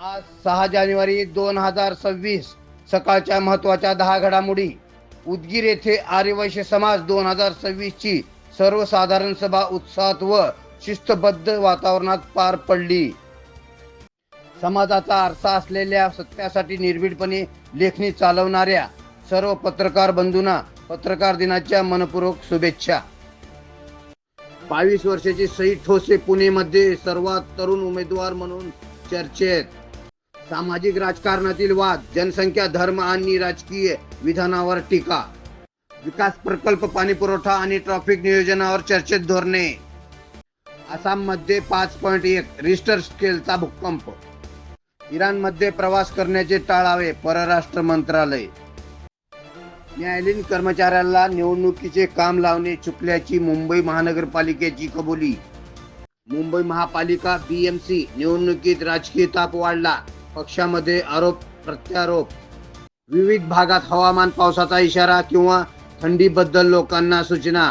आज 6 जानेवारी 2026 सकाळच्या महत्त्वाच्या 10 घडामोडी. उदगीर येथे आर्यवैश्य समाज 2026 ची सर्वसाधारण सभा उत्साहात व शिस्तबद्ध वातावरणात पार पडली. समाजाचा आरसा असलेल्या सत्यासाठी निर्भीडपणे लेखणी चालवणाऱ्या सर्व पत्रकार बंधूंना पत्रकार दिनाच्या मनपूर्वक शुभेच्छा. 22 वर्षाची सई ठोसे पुणेमध्ये सर्वात तरुण उमेदवार म्हणून चर्चेत. सामाजिक राजकारणातील वाद, जनसंख्या, धर्म आणि राजकीय विधानावर टीका. विकास प्रकल्प, पाणीपुरवठा आणि ट्रॅफिक नियोजनावर चर्चेत धोरणे. आसाममध्ये 5.1 रिश्टर स्केलचा भूकंप. इराणमध्ये प्रवास करण्याचे टाळावे, परराष्ट्र मंत्रालय. न्यायालयीन कर्मचाऱ्याला निवडणुकीचे काम लावणे चुकल्याची मुंबई महानगरपालिकेची कबुली. मुंबई महापालिका BMC निवडणुकीत राजकीय ताप वाढला, पक्षामध्ये आरोप प्रत्यारोप. विविध भागात हवामान, पावसाचा इशारा किंवा थंडीबद्दल लोकांना सूचना.